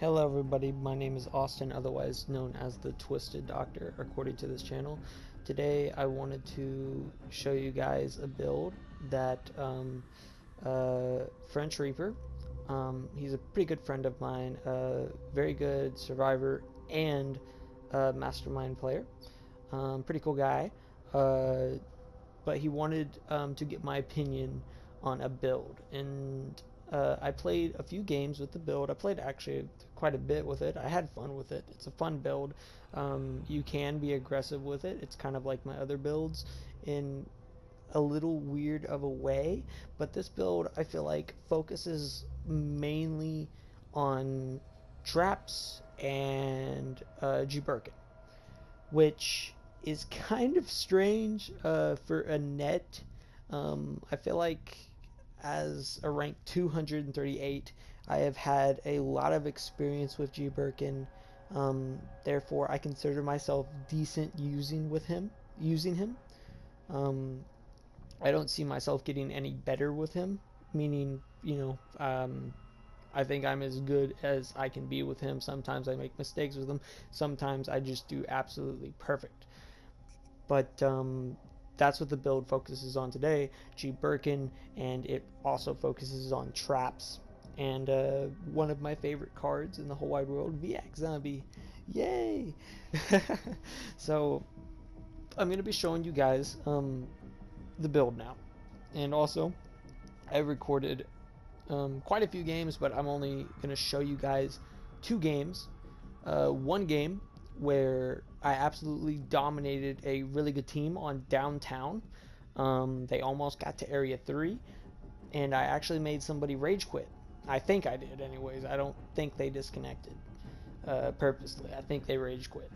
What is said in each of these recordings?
Hello everybody, my name is Austin, otherwise known as the Twisted Doctor, according to this channel. Today I wanted to show you guys a build that French Reaper, he's a pretty good friend of mine, very good survivor and mastermind player, pretty cool guy, but he wanted to get my opinion on a build, and I played a few games with the build. I played actually quite a bit with it. I had fun with it. It's a fun build. You can be aggressive with it. It's kind of like my other builds in a little weird of a way, but this build I feel like focuses mainly on traps and G-Birkin, which is kind of strange for a net. I feel like as a rank 238, I have had a lot of experience with G Birkin. Therefore, I consider myself decent using him. Um, I don't see myself getting any better with him. Meaning, I think I'm as good as I can be with him. Sometimes I make mistakes with him. Sometimes I just do absolutely perfect. But that's what the build focuses on today, G Birkin, and it also focuses on traps. And one of my favorite cards in the whole wide world, VX Zombie. Yay! So I'm going to be showing you guys the build now. And also, I recorded quite a few games, but I'm only going to show you guys two games. One game where I absolutely dominated a really good team on downtown. They almost got to Area 3, and I actually made somebody rage quit. I think I did, anyways. I don't think they disconnected purposely. I think they rage quit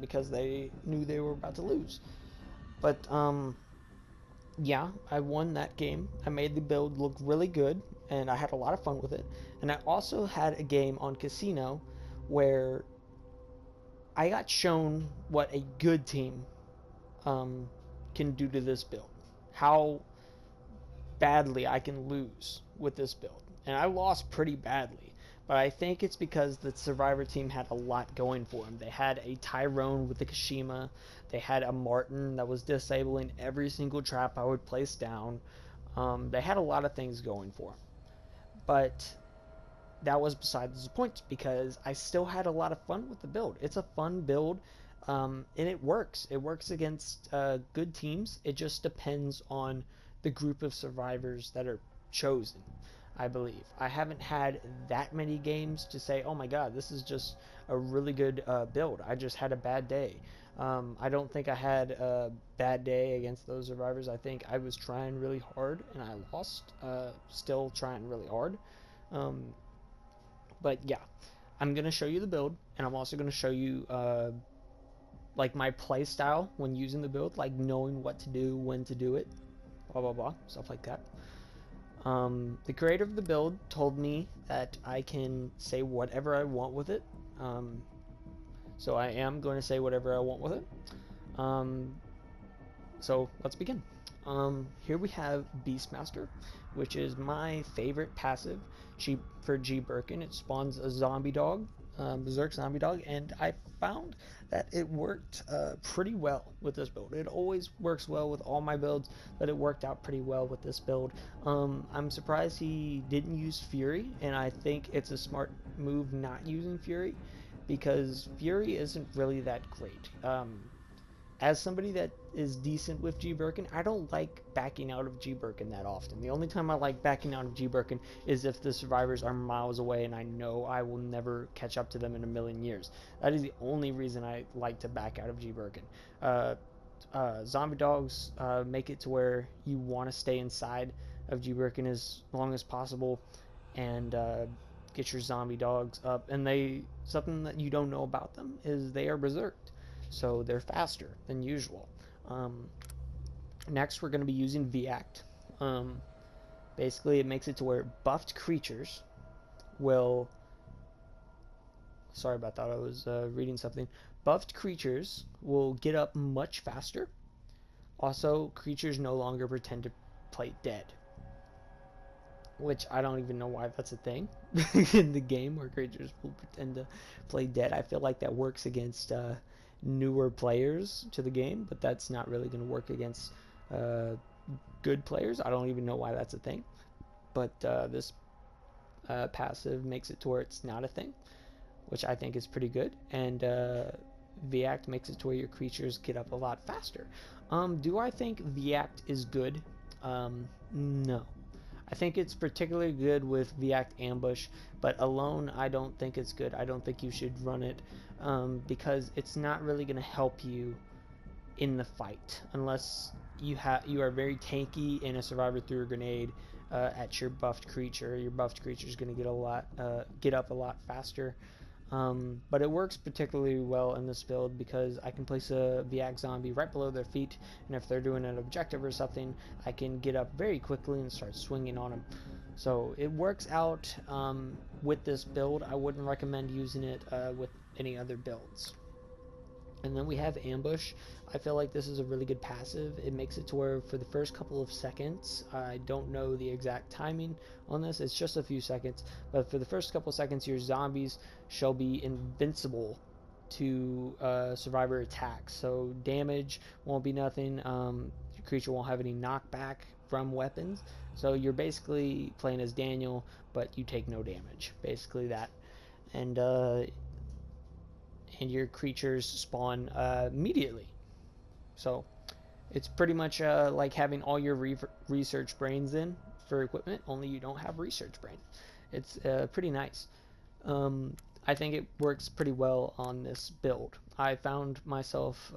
because they knew they were about to lose. But yeah, I won that game. I made the build look really good, and I had a lot of fun with it. And I also had a game on Casino where I got shown what a good team can do to this build. How badly I can lose with this build. And I lost pretty badly. But I think it's because the Survivor team had a lot going for them. They had a Tyrone with the Kashima. They had a Martin that was disabling every single trap I would place down. They had a lot of things going for them. But that was besides the point because I still had a lot of fun with the build. It's a fun build, and it works. It works against good teams. It just depends on the group of survivors that are chosen, I believe. I haven't had that many games to say, oh my god, this is just a really good build. I just had a bad day. I don't think I had a bad day against those survivors. I think I was trying really hard and I lost. Still trying really hard. But yeah, I'm going to show you the build, and I'm also going to show you like my play style when using the build, like knowing what to do, when to do it, blah blah blah, stuff like that. The creator of the build told me that I can say whatever I want with it, so I am going to say whatever I want with it. So let's begin. Here we have Beastmaster, which is my favorite passive for G Birkin. It spawns a zombie dog, Berserk zombie dog, and I found that it worked pretty well with this build. It always works well with all my builds, but it worked out pretty well with this build. I'm surprised he didn't use Fury, and I think it's a smart move not using Fury, because Fury isn't really that great. As somebody that is decent with G Birkin, I don't like backing out of G Birkin that often. The only time I like backing out of G Birkin is if the survivors are miles away and I know I will never catch up to them in a million years. That is the only reason I like to back out of G Birkin. Zombie dogs make it to where you want to stay inside of G Birkin as long as possible and get your zombie dogs up. And something that you don't know about them is they are berserked, so they're faster than usual. Next, we're going to be using V-Act. Basically, it makes it to where buffed creatures will... Sorry about that, I was reading something. Buffed creatures will get up much faster. Also, creatures no longer pretend to play dead. which I don't even know why that's a thing in the game where creatures will pretend to play dead. I feel like that works against newer players to the game, but that's not really going to work against uh, good players. I don't even know why that's a thing, but this passive makes it to where it's not a thing, which I think is pretty good. And V-Act makes it to where your creatures get up a lot faster. Do I think V-Act is good? No. I think it's particularly good with V-Act Ambush, but alone I don't think it's good. I don't think you should run it because it's not really going to help you in the fight unless you are very tanky and a survivor through a grenade at your buffed creature. Your buffed creature is going to get up a lot faster. But it works particularly well in this build because I can place a VAC zombie right below their feet, and if they're doing an objective or something, I can get up very quickly and start swinging on them. So it works out with this build. I wouldn't recommend using it with any other builds. And then we have Ambush. I feel like this is a really good passive. It makes it to where for the first couple of seconds, I don't know the exact timing on this, it's just a few seconds, but for the first couple of seconds your zombies shall be invincible to survivor attacks. So damage won't be nothing, your creature won't have any knockback from weapons. So you're basically playing as Daniel, but you take no damage. Basically that. And your creatures spawn immediately. So it's pretty much like having all your research brains in for equipment, only you don't have research brain. It's pretty nice. I think it works pretty well on this build. I found myself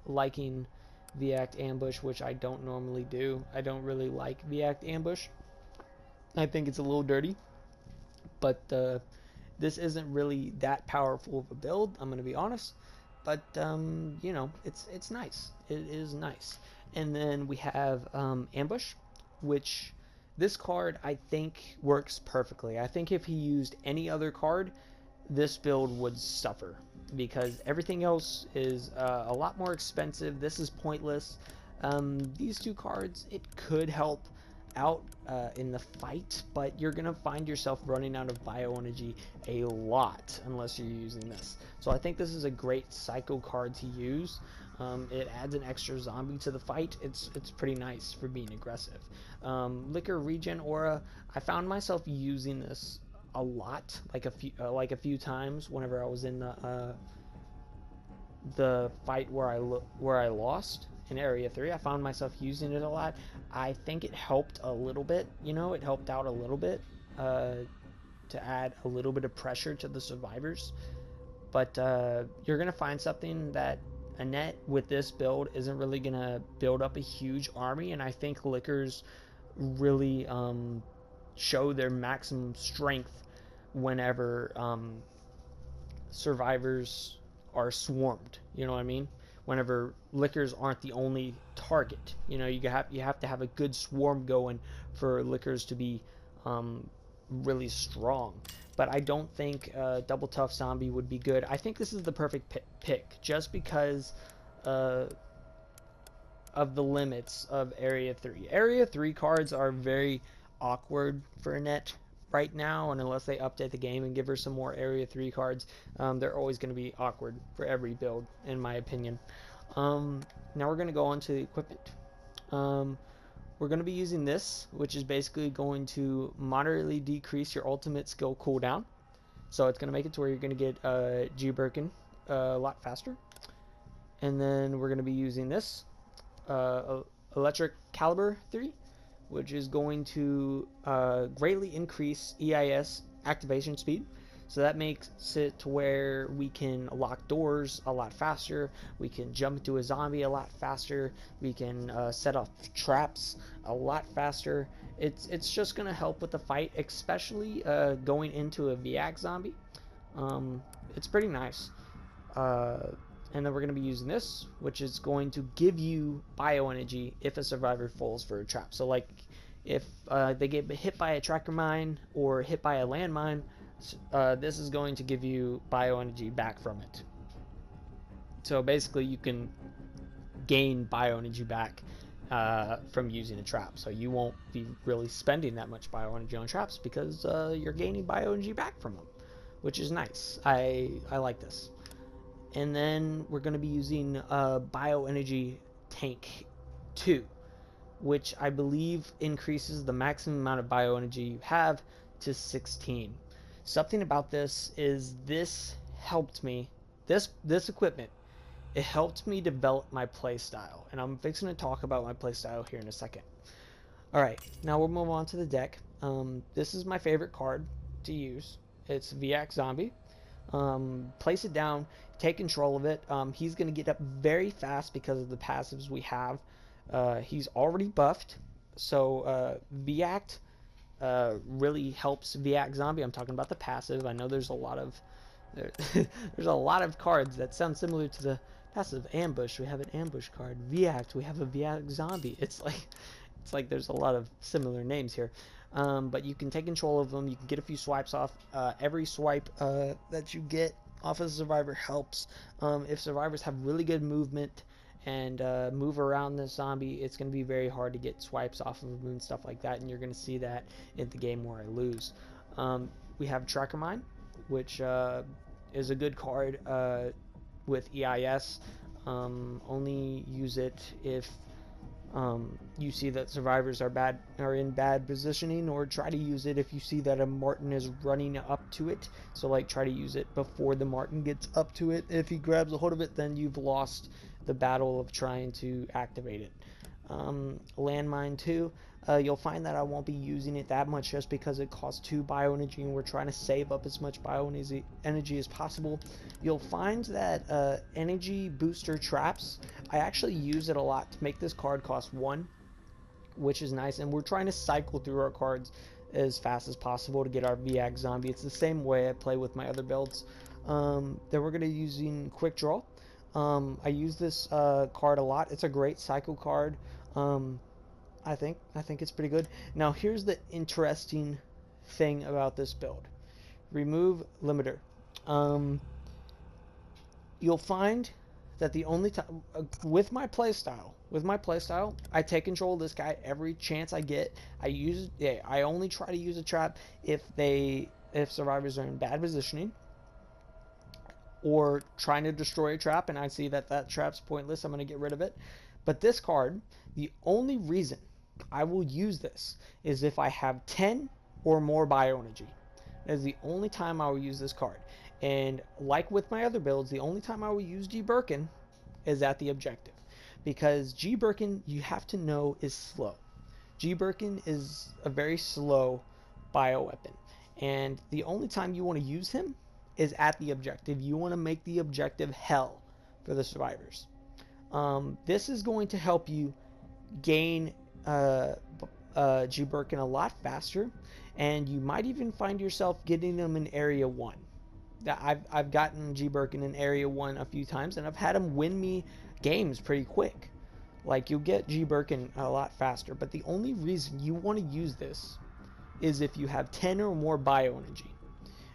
liking V-Act Ambush, which I don't normally do. I don't really like V-Act Ambush. I think it's a little dirty, but this isn't really that powerful of a build, I'm going to be honest. But, you know, it's nice. It is nice. And then we have Ambush, which this card I think works perfectly. I think if he used any other card, this build would suffer because everything else is a lot more expensive. This is pointless. These two cards, it could help out in the fight, but you're gonna find yourself running out of bioenergy a lot unless you're using this. So I think this is a great psycho card to use. It adds an extra zombie to the fight. It's pretty nice for being aggressive. Liquor Regen Aura, I found myself using this a lot, like a few times whenever I was in the fight where I lost in Area 3. I found myself using it a lot. I think it helped a little bit, you know, it helped out a little bit to add a little bit of pressure to the survivors. But you're going to find something that a net with this build isn't really going to build up a huge army, and I think Liquors really show their maximum strength whenever survivors are swarmed, you know what I mean? Whenever Liquors aren't the only target, you know, you have to have a good swarm going for Liquors to be really strong. But I don't think Double Tough Zombie would be good. I think this is the perfect pick just because of the limits of Area 3. Area 3 cards are very awkward for a net right now, and unless they update the game and give her some more Area 3 cards, they're always going to be awkward for every build, in my opinion. Now we're going to go on to the equipment. We're going to be using this, which is basically going to moderately decrease your ultimate skill cooldown. So it's going to make it to where you're going to get G Birkin a lot faster. And then we're going to be using this, Electric Caliber 3, which is going to greatly increase EIS activation speed. So that makes it to where we can lock doors a lot faster, we can jump into a zombie a lot faster, we can set off traps a lot faster. It's just going to help with the fight, especially going into a VAC zombie. It's pretty nice. And then we're going to be using this, which is going to give you bioenergy if a survivor falls for a trap. So like if they get hit by a tracker mine or hit by a landmine, this is going to give you bioenergy back from it. So basically you can gain bioenergy back from using a trap. So you won't be really spending that much bioenergy on traps because you're gaining bioenergy back from them, which is nice. I like this. And then we're going to be using bioenergy tank 2, which I believe increases the maximum amount of bioenergy you have to 16. Something about this is this helped me. This equipment, it helped me develop my playstyle, and I'm fixing to talk about my playstyle here in a second. All right, now we'll move on to the deck. This is my favorite card to use. It's Viac Zombie. Place it down, take control of it. He's going to get up very fast because of the passives we have. He's already buffed, so Viact really helps Viac Zombie. I'm talking about the passive. I know there's a lot of there's a lot of cards that sound similar to the passive. Ambush, we have an ambush card. Viact, we have a Viac Zombie. It's like there's a lot of similar names here. But you can take control of them. You can get a few swipes off. Every swipe that you get off of the survivor helps. If survivors have really good movement and move around the zombie, it's going to be very hard to get swipes off of them and stuff like that, and you're going to see that in the game where I lose. We have Tracker Mine, which is a good card with EIS. Only use it if you see that survivors are in bad positioning, or try to use it if you see that a Martin is running up to it. So like try to use it before the Martin gets up to it. If he grabs a hold of it, then you've lost the battle of trying to activate it. Landmine 2, you'll find that I won't be using it that much just because it costs 2 bioenergy and we're trying to save up as much bioenergy as possible. You'll find that energy booster traps, I actually use it a lot to make this card cost 1, which is nice, and we're trying to cycle through our cards as fast as possible to get our Viac Zombie. It's the same way I play with my other builds. Then we're going to be using Quick Draw. I use this card a lot. It's a great cycle card. I think it's pretty good. Now here's the interesting thing about this build. Remove limiter. You'll find that the only time with my playstyle, I take control of this guy every chance I get. I only try to use a trap if survivors are in bad positioning or trying to destroy a trap and I see that trap's pointless. I'm going to get rid of it. But this card, the only reason I will use this is if I have 10 or more bioenergy. That is the only time I will use this card. And like with my other builds, the only time I will use G Birkin is at the objective. Because G Birkin, you have to know, is slow. G Birkin is a very slow bioweapon. And the only time you want to use him is at the objective. You want to make the objective hell for the survivors. This is going to help you gain G Birkin a lot faster, and you might even find yourself getting them in Area 1. I've gotten G Birkin in Area 1 a few times, and I've had them win me games pretty quick. Like, you'll get G Birkin a lot faster, but the only reason you want to use this is if you have 10 or more bioenergy.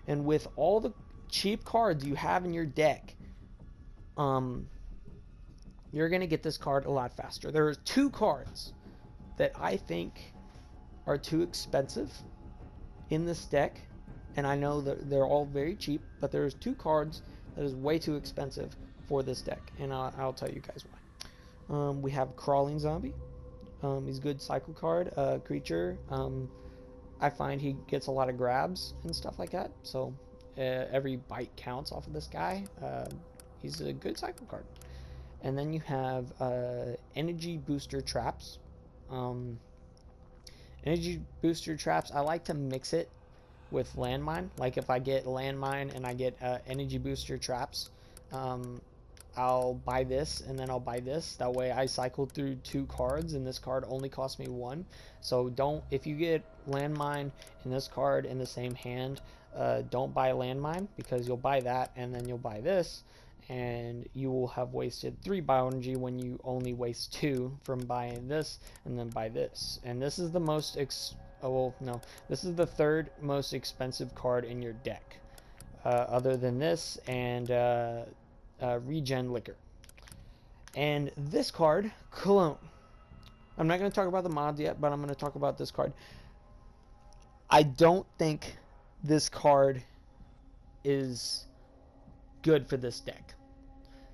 And with all the cheap cards you have in your deck, you're going to get this card a lot faster. There are 2 cards that I think are too expensive in this deck, and I know that they're all very cheap, but there's 2 cards that is way too expensive for this deck, and I'll tell you guys why. We have Crawling Zombie. He's a good cycle card, creature. I find he gets a lot of grabs and stuff like that, so every bite counts off of this guy. He's a good cycle card. And then you have energy booster traps. Energy booster traps, I like to mix it with landmine. Like if I get landmine and I get energy booster traps, I'll buy this and then I'll buy this. That way I cycle through 2 cards and this card only costs me 1. So if you get landmine and this card in the same hand, don't buy landmine, because you'll buy that and then you'll buy this, and you will have wasted 3 bioenergy when you only waste 2 from buying this and then buy this. And this is the most this is the 3rd most expensive card in your deck, other than this and Regen Liquor. And this card, Cologne. I'm not going to talk about the mods yet, but I'm going to talk about this card. I don't think this card is good for this deck.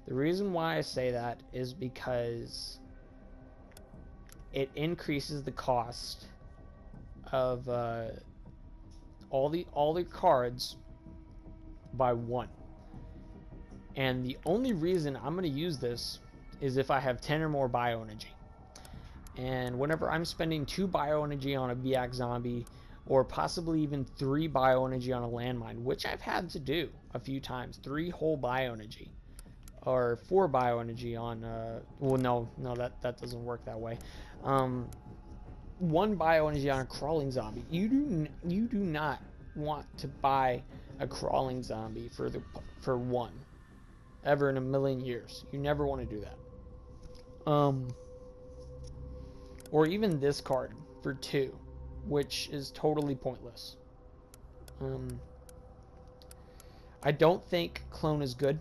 The reason why I say that is because it increases the cost of all the cards by 1. And the only reason I'm going to use this is if I have 10 or more bioenergy. And whenever I'm spending 2 bioenergy on a VX zombie, or possibly even 3 bioenergy on a landmine, which I've had to do a few times, 3 whole bioenergy, or 4 bioenergy on, well, no, that doesn't work that way. 1 bioenergy on a crawling zombie. You do not want to buy a crawling zombie for 1 ever in a million years. You never want to do that. Or even this card for 2, which is totally pointless. I don't think clone is good.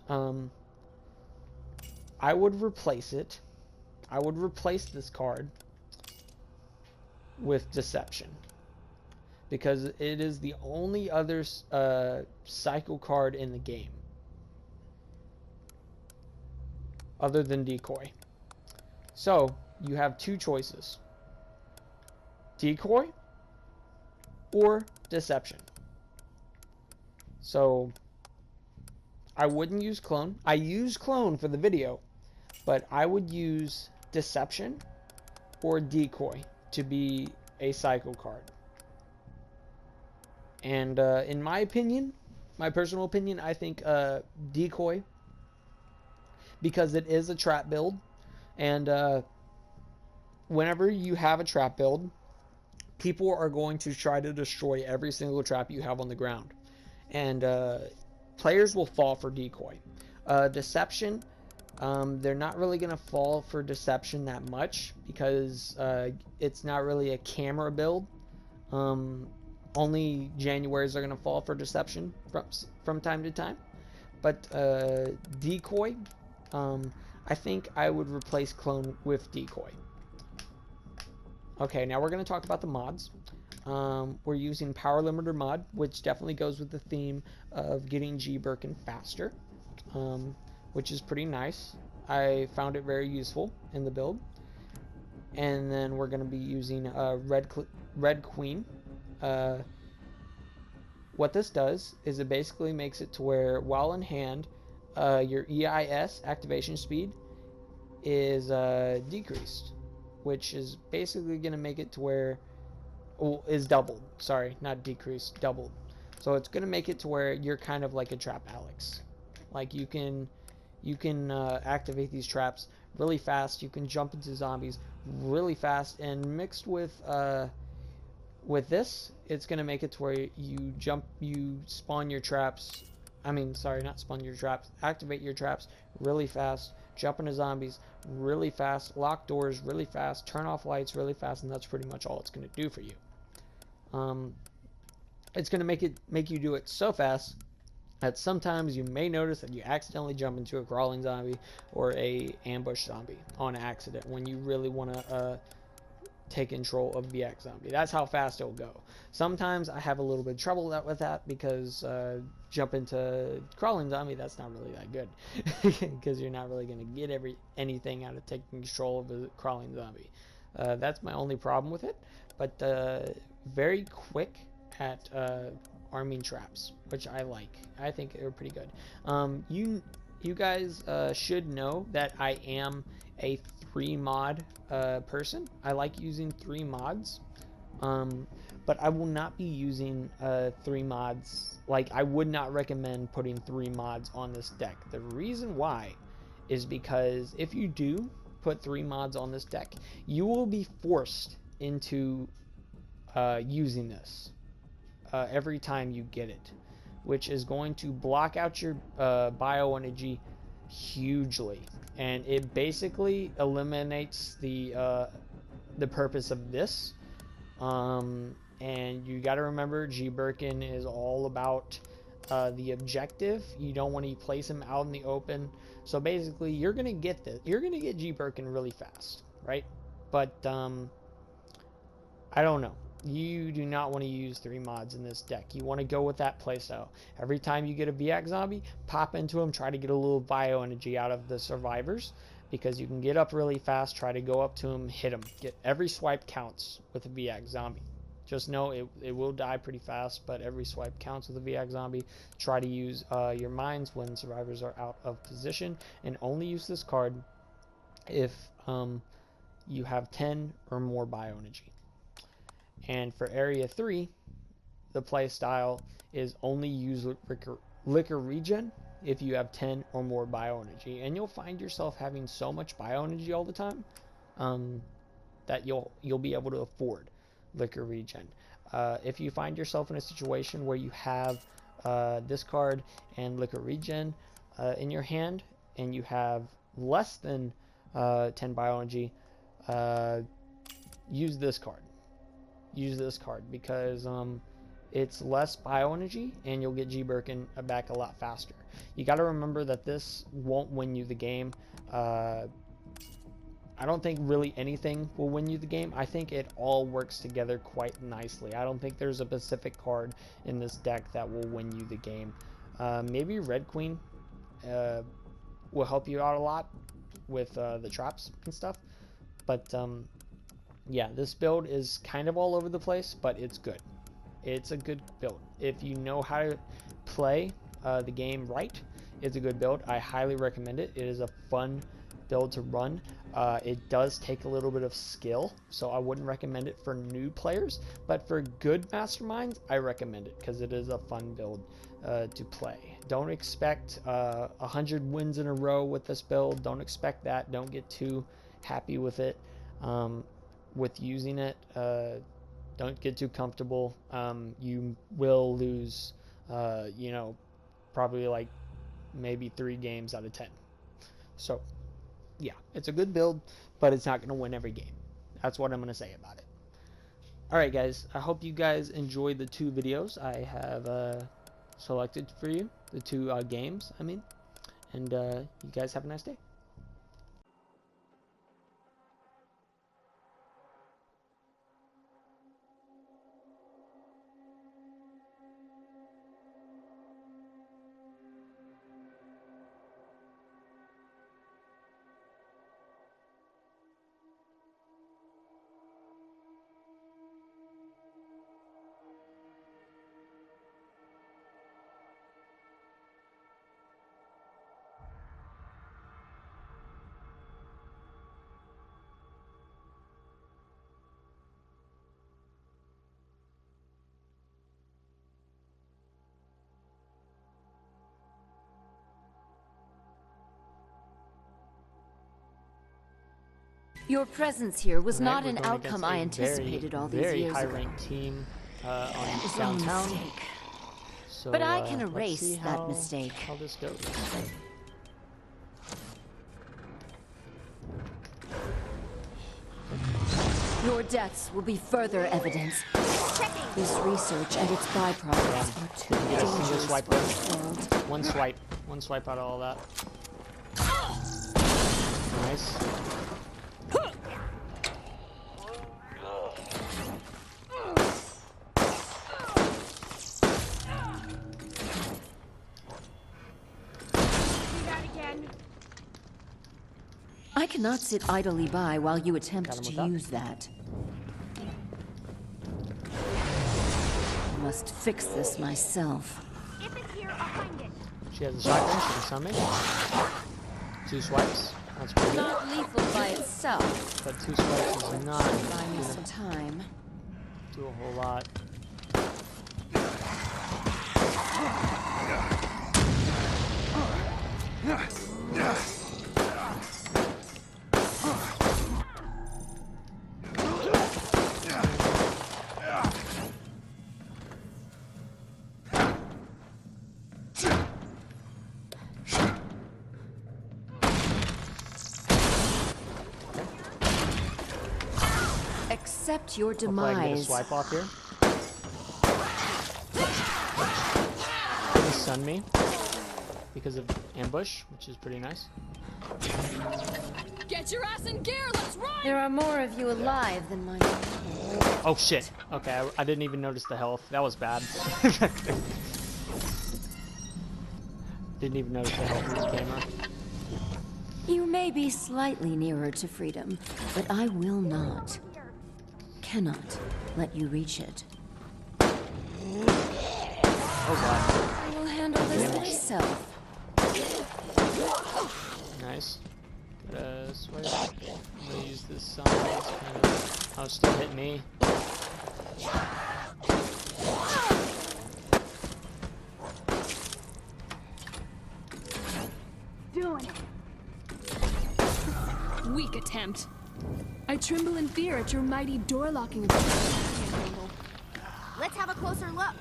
I would replace it. I would replace this card with deception, because it is the only other cycle card in the game other than decoy. So you have 2 choices: decoy or deception. So I wouldn't use clone. I use clone for the video, but I would use deception or decoy to be a cycle card. And in my opinion, my personal opinion, I think decoy, because it is a trap build, and whenever you have a trap build, people are going to try to destroy every single trap you have on the ground, and players will fall for decoy. Deception, they're not really going to fall for deception that much, because it's not really a camera build. Only Januaries are going to fall for deception from time to time. But decoy, I think I would replace clone with decoy. Okay, now we're going to talk about the mods. We're using Power Limiter mod, which definitely goes with the theme of getting G Birkin faster, which is pretty nice. I found it very useful in the build. And then we're going to be using Red Queen. What this does is it basically makes it to where, while in hand, your EIS activation speed is decreased, which is basically going to make it to where, well, is doubled. Sorry, not decreased, doubled. So it's going to make it to where you're kind of like a trap Alex. Like you can activate these traps really fast. You can jump into zombies really fast, and mixed with this, it's going to make it to where you spawn your traps. Not spawn your traps, activate your traps really fast, jump into zombies really fast, lock doors really fast, turn off lights really fast, and that's pretty much all it's going to do for you. It's going to make you do it so fast that sometimes you may notice that you accidentally jump into a crawling zombie or a ambush zombie on accident when you really want to take control of VX zombie. That's how fast it'll go. Sometimes I have a little bit of trouble with that, because jump into crawling zombie, that's not really that good, because you're not really going to get anything out of taking control of a crawling zombie. That's my only problem with it, but very quick at arming traps, which I like. I think they're pretty good. You guys should know that I am a 3 mod person. I like using 3 mods, but I will not be using 3 mods. Like, I would not recommend putting 3 mods on this deck. The reason why is because if you do put 3 mods on this deck, you will be forced into using this every time you get it, which is going to block out your bioenergy hugely, and it basically eliminates the purpose of this. And you got to remember, G Birkin is all about the objective. You don't want to place him out in the open. So basically, you're gonna get G Birkin really fast, right? but I don't know. You do not want to use 3 mods in this deck. You want to go with that playstyle. Every time you get a VX zombie, pop into him, try to get a little bio energy out of the survivors, because you can get up really fast, try to go up to him, hit him. Get every swipe counts with a VX zombie. Just know it will die pretty fast, but every swipe counts with a VX zombie. Try to use your mines when survivors are out of position, and only use this card if you have 10 or more bio energy. And for Area 3, the play style is only use liquor regen if you have 10 or more bio energy. And you'll find yourself having so much bio energy all the time that you'll be able to afford liquor regen. If you find yourself in a situation where you have this card and liquor regen in your hand, and you have less than 10 bio energy, use this card. Use this card because it's less bio energy and you'll get G-Birkin back a lot faster. You got to remember that this won't win you the game. I don't think really anything will win you the game. I think it all works together quite nicely. I don't think there's a specific card in this deck that will win you the game. Maybe Red Queen will help you out a lot with the traps and stuff, but yeah, this build is kind of all over the place, but it's good. It's a good build. If you know how to play the game right, it's a good build. I highly recommend it. It is a fun build to run. It does take a little bit of skill, so I wouldn't recommend it for new players, but for good masterminds, I recommend it because it is a fun build to play. Don't expect 100 wins in a row with this build. Don't expect that. Don't get too happy with it. With using it, don't get too comfortable. You will lose, you know, probably like maybe 3 games out of 10. So yeah, it's a good build, but it's not going to win every game. That's what I'm going to say about it. Alright guys, I hope you guys enjoyed the 2 videos I have selected for you, the 2 games I mean, and you guys have a nice day. Your presence here was Tonight not we're an going outcome I anticipated all these very years ago. high-ranked team on It was a downtown. mistake. So, But I can let's erase see that mistake. How this goes. Your deaths will be further evidence. This research and its byproducts are too Get a single dangerous swipe for there. this world. One swipe out of all that. Nice. I cannot sit idly by while you attempt Got him with to that. use that. I must fix this myself. If it's here, I'll find it. She has a shotgun, she can summon. 2 swipes. That's pretty good. Not lethal by itself. But 2 swipes is not Buy me gonna some time. do a whole lot. Accept your Hopefully I can get a demise. swipe off here. He stunned me because of ambush, which is pretty nice. Get your ass in gear, let's run! There are more of you alive than my own. Oh shit. Okay, I didn't even notice the health. That was bad. Didn't even notice the health of the camera. You may be slightly nearer to freedom, but I will not. Cannot let you reach it. Oh god. I will handle this myself. Nice. Swear. I'm gonna use this sign. It's kind of... Oh, still hit me. Doing it. Weak attempt. I tremble in fear at your mighty door locking ability. I can't handle. Let's have a closer look.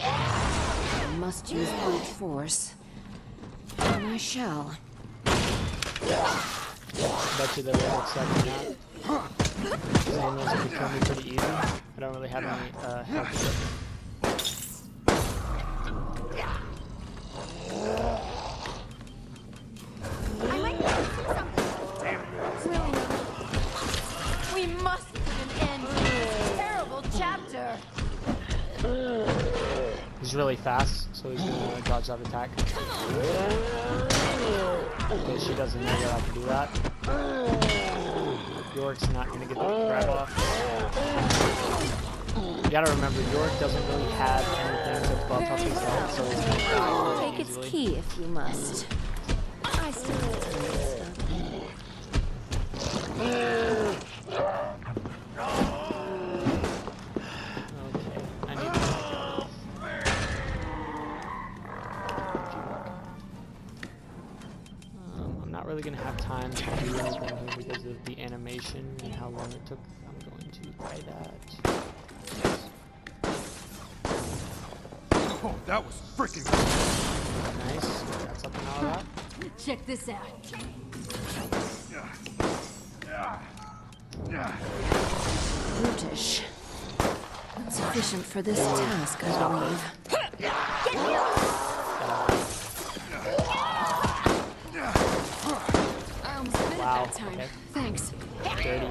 I must use brute force. And I shall. Bet you they were expecting that. Saying those could kill me pretty easy. I don't really have any health equipment. I might be able to see something. William, we must put an end to this terrible chapter. He's really fast, so he's gonna dodge that attack. Okay, she doesn't know that I can do that. York's not gonna get the grab off. You gotta remember, York doesn't really have anything to buff up his health, so he's gonna die Take its easily. key if you must. I still have to do stuff. Okay, I need to I'm not really gonna have time to do anything here because of the animation and how long it took. I'm going to buy that. Oh, that was freaking Nice. Got something out of that. Check this out. Brutish. Sufficient for this task, I believe. I almost did it Wow, that time. okay. Thanks. Dirty.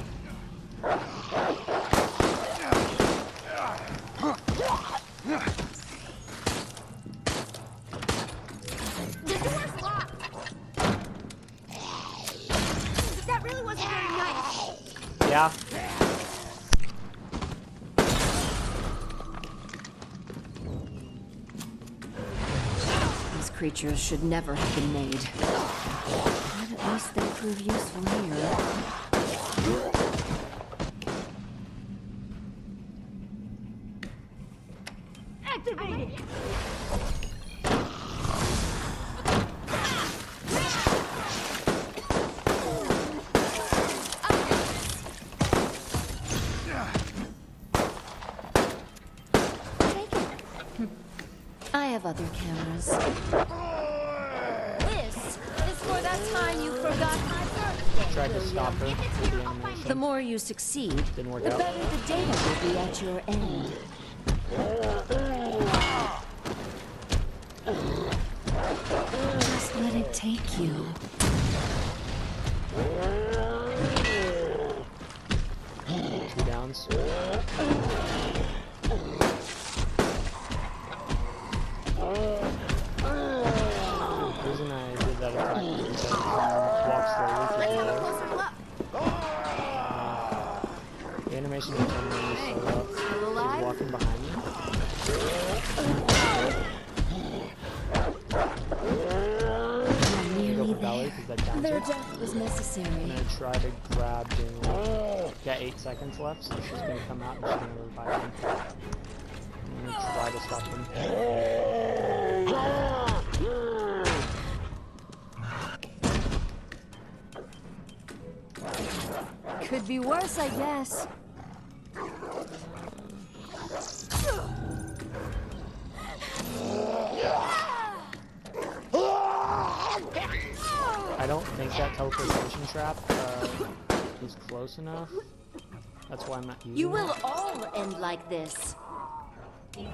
The door's locked. But that really wasn't very nice. Yeah. These creatures should never have been made. But at least they prove useful here. Activated. Take it. I have other cameras. This is for that time you forgot my birthday. Tried to stop her If it's with here, the I'll find animation. The more you succeed, Didn't work the out. better the data will be at your end. Just let it take you. Two downs. The reason I did that attack was because he walks slowly Let's through have the a door. closer look. The animation is really slow up. He's walking behind me. You're Go nearly for Valley there. because that downs Their her. death was I'm necessary. gonna try to grab Daniel. Got 8 seconds left, so she's gonna come out and she's gonna revive him. I'm gonna try to stop him. Could be worse, I guess. I don't think that teleportation trap is close enough. That's why I'm not using You it. will all end like this. Make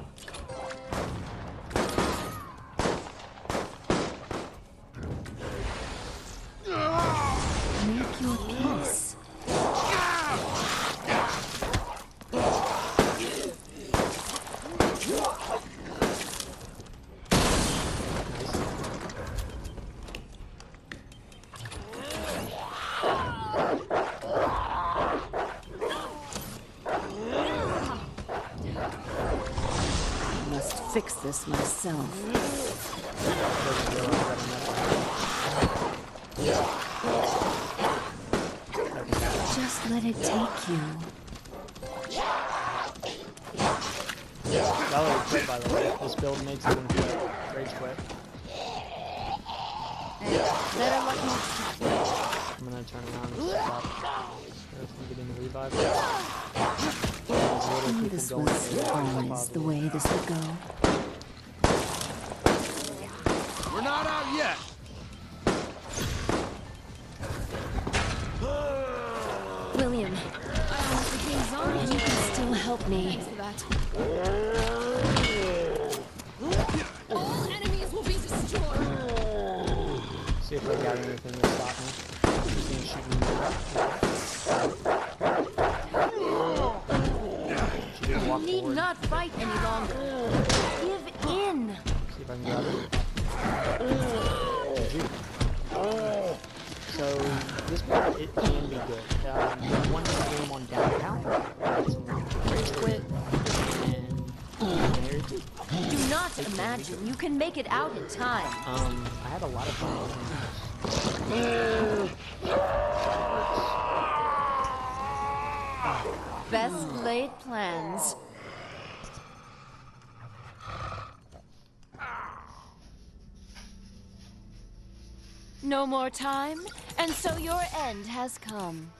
your peace. I must fix this myself. Just let it take you. Valerie quit, by the way. This build makes him quit. Rage quit. Better luck next time. I'm gonna turn around and stop her from getting the revive. This was always the way this would go. We're not out yet. William, I almost became zombie. You can still help me. Thanks for that. All enemies will be destroyed. See if I got anything to stop me. She's gonna shoot me in the back. She didn't walk Need forward. not fight any longer. Give in. See if I can grab it. GG. So this part, it can be good. One game on downtown, rage quit, and married. Do not imagine you can make it out in time. I had a lot of fun. Best laid plans. No more time, and so your end has come.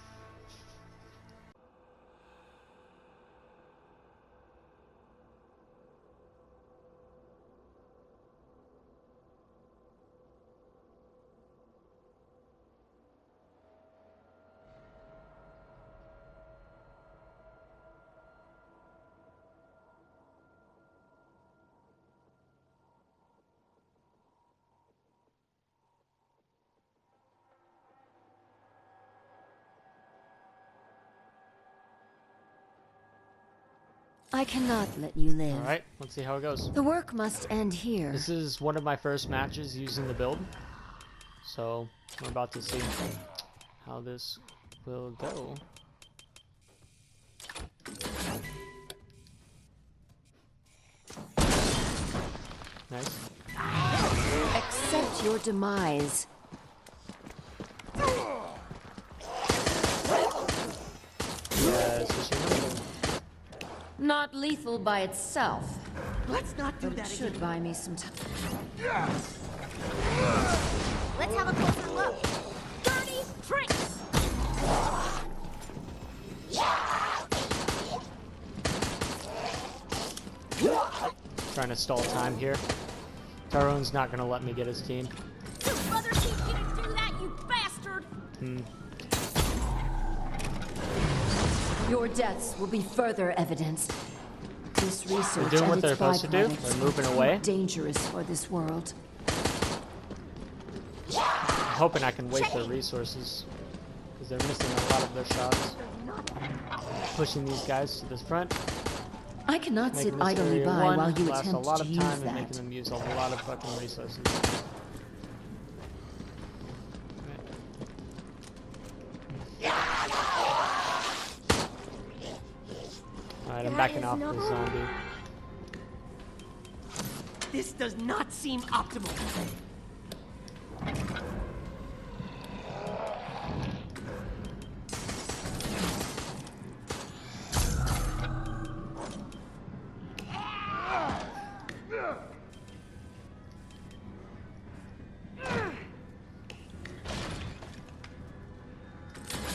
I cannot let you live. Alright, let's see how it goes. The work must end here. This is one of my first matches using the build. So, we're about to see how this will go. Nice. Accept your demise. Yes, it's your number. Not lethal by itself, Let's not do but it that should again. buy me some time. Let's have a closer look. Dirty tricks. Trying to stall time here. Tyrone's not gonna let me get his team. Your brother teach you to do that, you bastard. Your deaths will be further evidence. This research They're doing and what its they're supposed to do. byproducts They're moving are away. dangerous for this world. I'm hoping I can waste their resources because they're missing a lot of their shots. Pushing these guys to the front, I cannot sit making this idly area by one, while you lasts a attempt lot to of use time and that. making them use a lot of fucking resources. Alright, I'm backing off the zombie. This does not seem optimal.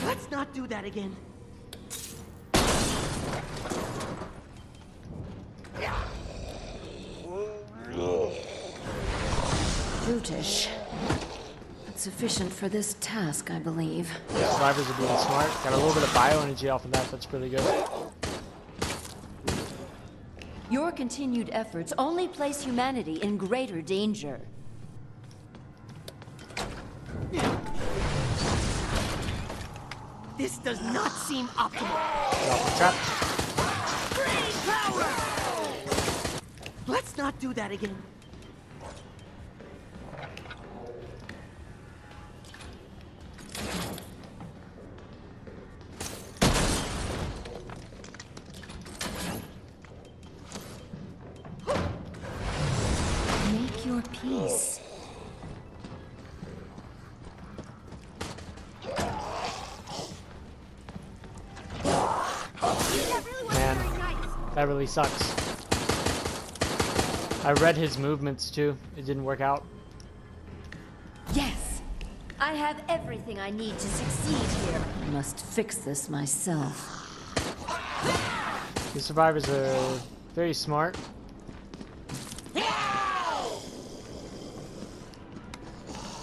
Let's not do that again. Brutish. But sufficient for this task, I believe. Survivors are being smart. Got a little bit of bioenergy off of that. That's pretty good. Your continued efforts only place humanity in greater danger. This does not seem optimal. Drop the trap. Green power! Let's not do that again. Make your peace. Man, that really sucks. I read his movements too. It didn't work out. Yes! I have everything I need to succeed here. I must fix this myself. The survivors are very smart.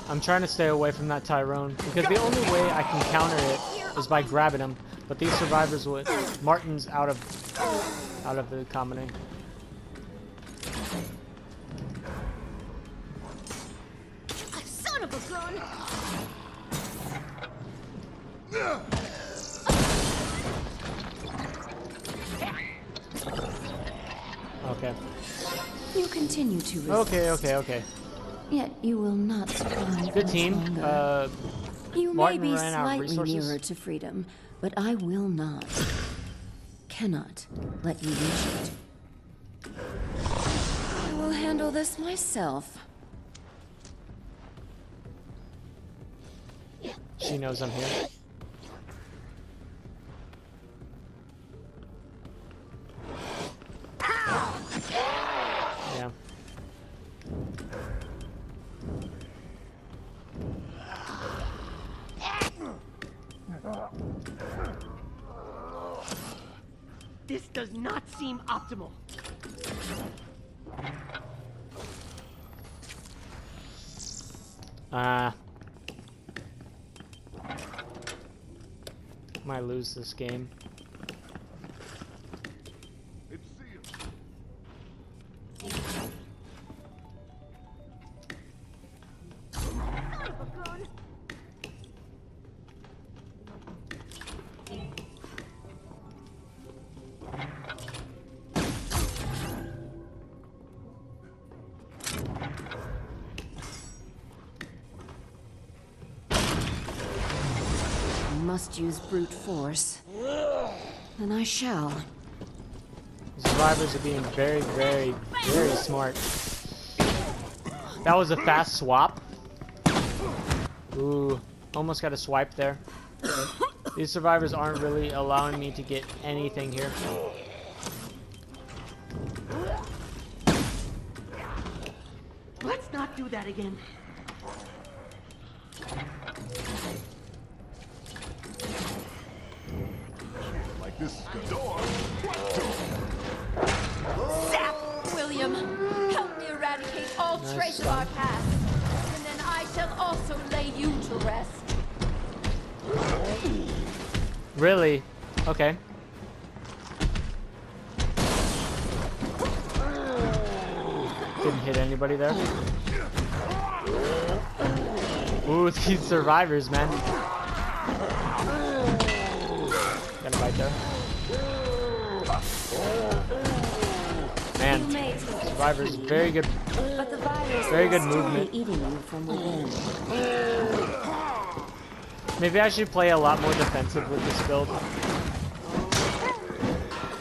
I'm trying to stay away from that Tyrone because the only way I can counter it is by grabbing him. But these survivors with Martin's out of the commoning. Son of a gun! Okay. You continue to resist. Okay. Yet you will not survive. Good much team. longer. You Martin may be ran out of slightly resources. nearer to freedom, but I will not. Cannot let you reach it. I will handle this myself. She knows I'm here. Yeah. This does not seem optimal. Might lose this game. It's sealed. Must use brute force. Then I shall. The survivors are being very, very, very smart. That was a fast swap. Ooh, almost got a swipe there. These survivors aren't really allowing me to get anything here. Let's not do that again. Like this is good. Door. Zap! William, help me eradicate all Nice trace of stun. our past, and then I shall also lay you to rest. Really? Okay. Didn't hit anybody there. Ooh, these survivors, man. Got a bite there. Man, You may take survivors, very good. but the virus Very will good still movement. be eating you from within. Maybe I should play a lot more defensive with this build.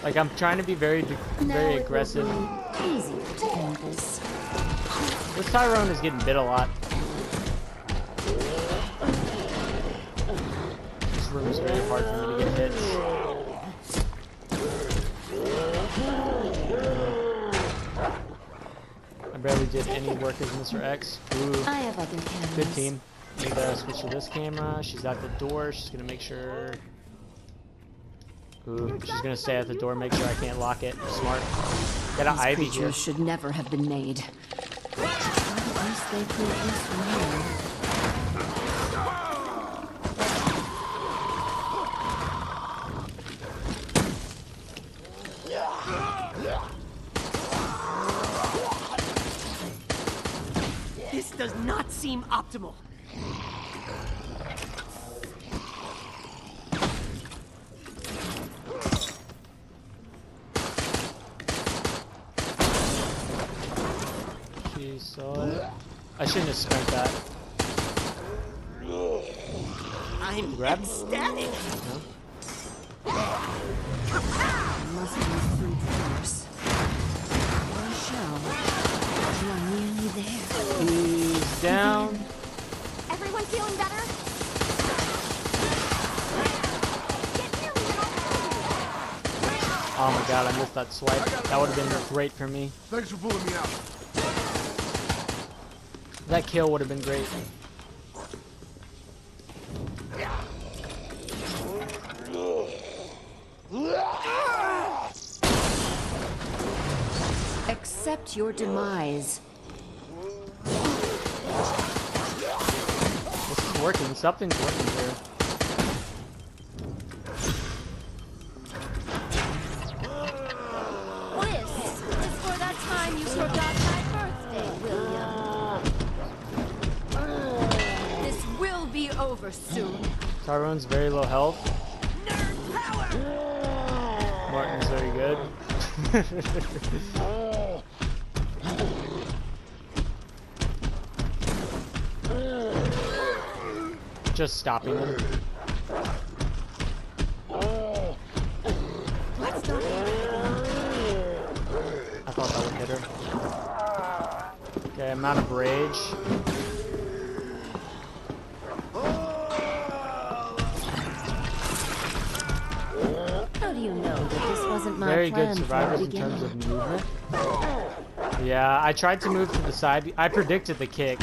Like, I'm trying to be very Now aggressive. it will be easier to end this. This Tyrone is getting bit a lot. This room is very hard for me to get hits. I barely did any work as Mr. X. Ooh, I have other cameras. good team. Need to switch to this camera. She's at the door. She's gonna make sure. Ooh, she's gonna stay at the door, make sure I can't lock it. Smart. Got an These Ivy here. creatures should never have been made. Well, at least they prove useful here. does not seem optimal. She saw it. I shouldn't have spent that. I'm Grab? ecstatic. No? Must be food force. Or a shell. You are nearly there. He's down. Everyone feeling better? Oh my god, I missed that swipe. That would have been great for me. Thanks for pulling me out. That kill would have been great. Accept your demise. This is working. Something's working here. This is for that time you forgot my birthday, William. This will be over soon. Tyrone's very low health. Nerd power. Martin's very good. Just stopping him. Let's not. I thought that would hit her. Okay, I'm out of rage. How do you know that this wasn't my Very plan good from the survivors in beginning? terms of movement. Yeah, I tried to move to the side. I predicted the kick.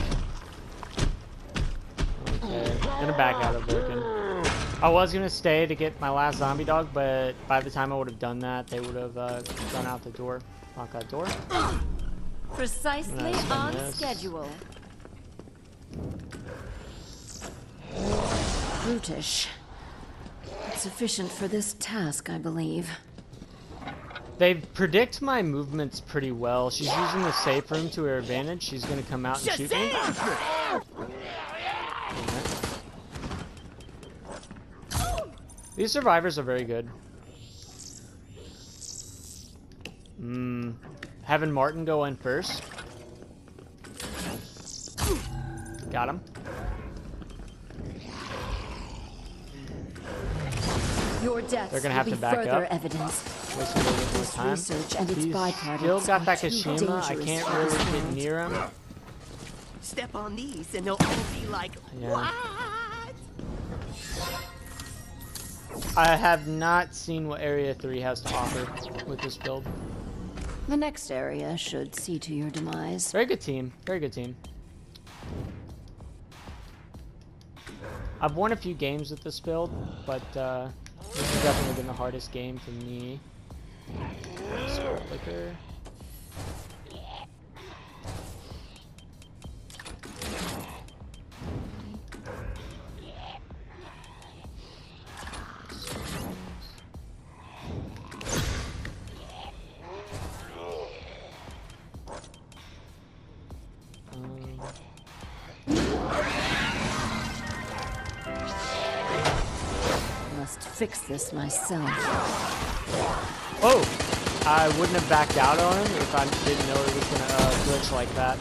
Okay, I'm gonna back out of Birkin. I was gonna stay to get my last zombie dog, but by the time I would have done that, they would have gone out the door. Lock that door. Precisely Nice, on yes. schedule. Brutish. Sufficient for this task, I believe. They predict my movements pretty well. She's using the safe room to her advantage. She's gonna come out and shoot me. These survivors are very good. Having Martin go in first. Got him. Your deaths They're gonna have will to be back further up. evidence. Waste a little bit more This time. research and its He's byproducts still got are too Takashima. I dangerous can't for really this get world. near him. Step on these and they'll all be like, Yeah. what? I have not seen what Area 3 has to offer with this build. The next area should see to your demise. Very good team. Very good team. I've won a few games with this build, but this has definitely been the hardest game for me. Squirt liquor. Must fix this myself. Oh! I wouldn't have backed out on him if I didn't know it was gonna glitch like that.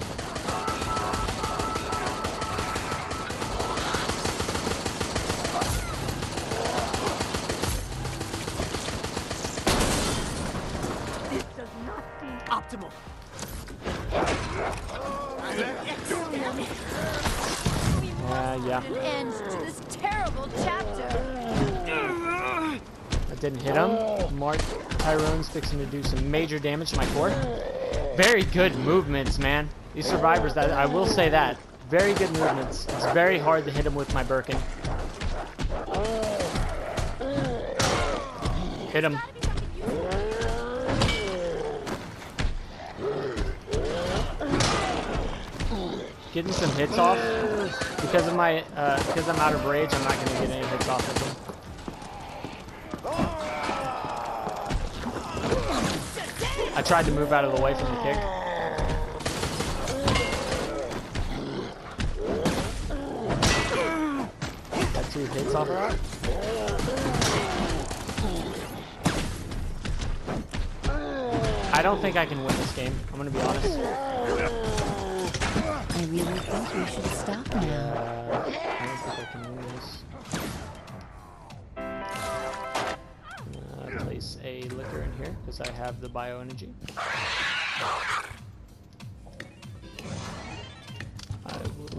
This does not seem optimal. Yeah. An end to this terrible chapter. That didn't hit him. Mark Tyrone's fixing to do some major damage to my core. Very good movements, man. These survivors, that I will say that. Very good movements. It's very hard to hit him with my Birkin. Hit him. Getting some hits off. Because of my because I'm out of rage, I'm not gonna get any hits off of him. I tried to move out of the way from the kick. seconds off of that. I don't think I can win this game. I'm gonna be honest. I really think we should stop now. I don't think I can win this. Place a liquor in here because I have the bioenergy. I will.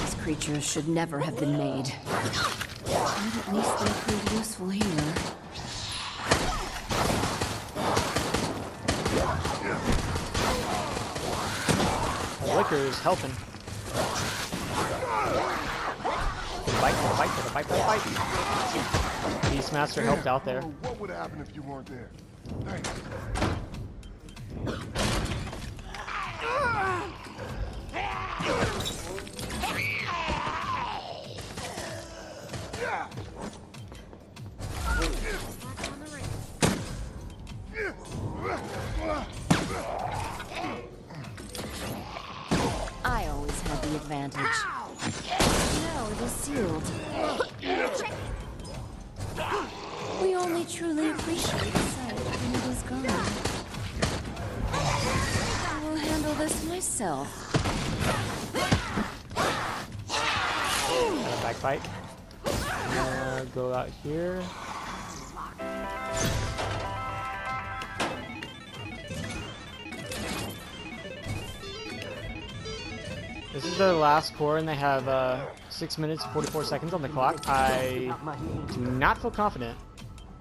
These creatures should never have been made. But at least they prove useful here. The liquor is helping. Bite. Beastmaster helped out there. What would happen if you weren't there? Thanks. I always had the advantage. Now it is sealed. We only truly appreciate the sight when it is gone. I will handle this myself. Got a backbite. Go out here. This is their last core, and they have 6 minutes and 44 seconds on the clock. I do not feel confident.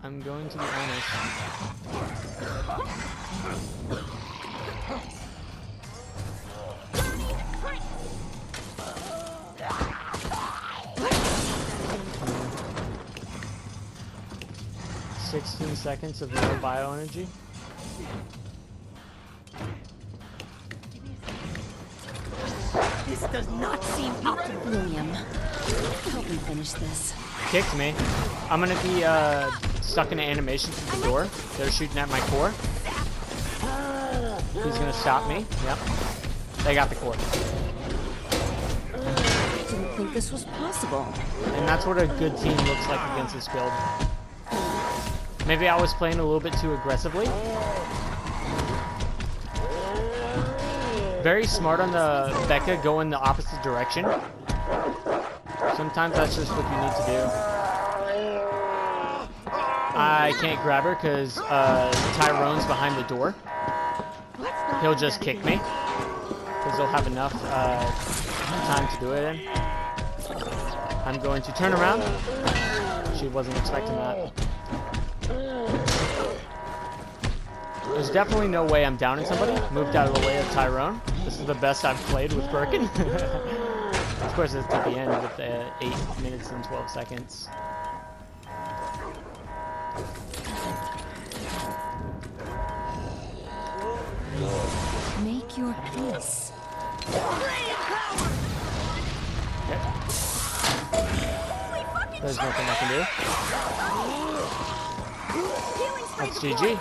I'm going to be honest. 16 seconds of no bioenergy. This does not seem optimal. William, help me finish this. Kicked me. I'm gonna be stuck in an animation through the door. They're shooting at my core. He's gonna stop me. Yep. They got the core. I didn't think this was possible. And that's what a good team looks like against this build. Maybe I was playing a little bit too aggressively. Very smart on the Becca going the opposite direction. Sometimes that's just what you need to do. I can't grab her because Tyrone's behind the door. He'll just kick me because he'll have enough time to do it in. I'm going to turn around. She wasn't expecting that. There's definitely no way I'm downing somebody. Moved out of the way of Tyrone. This is the best I've played with Birkin. Of course, it's at the end with 8 minutes and 12 seconds. Make your peace. Okay. There's nothing I can do. That's GG.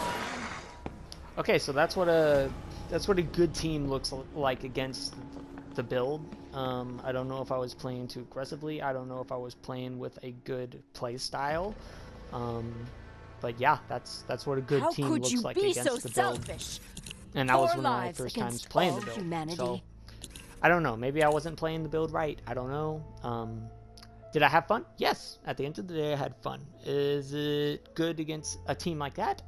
Okay, so that's what a good team looks like against the build. I don't know if I was playing too aggressively. I don't know if I was playing with a good play style. But yeah, that's what a good team looks like against the build. Selfish? And that was one of my first times playing the build. Humanity. So I don't know. Maybe I wasn't playing the build right. I don't know. Did I have fun? Yes. At the end of the day, I had fun. Is it good against a team like that?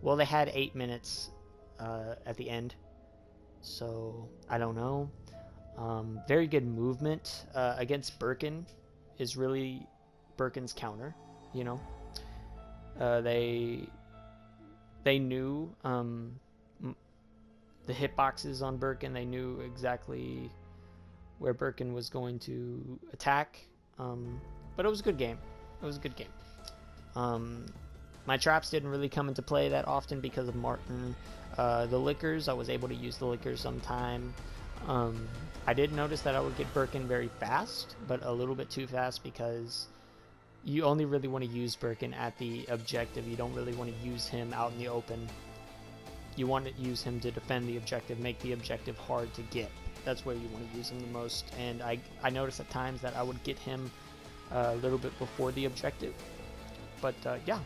Well, they had 8 minutes at the end, so I don't know. Very good movement against Birkin is really Birkin's counter. You know, they knew the hitboxes on Birkin. They knew exactly where Birkin was going to attack. But it was a good game. It was a good game. My traps didn't really come into play that often because of Martin. The liquors, I was able to use the liquors sometime. I did notice that I would get Birkin very fast, but a little bit too fast because you only really want to use Birkin at the objective. You don't really want to use him out in the open. You want to use him to defend the objective, make the objective hard to get. that's where you want to use him the most. And I noticed at times that I would get him a little bit before the objective. But yeah.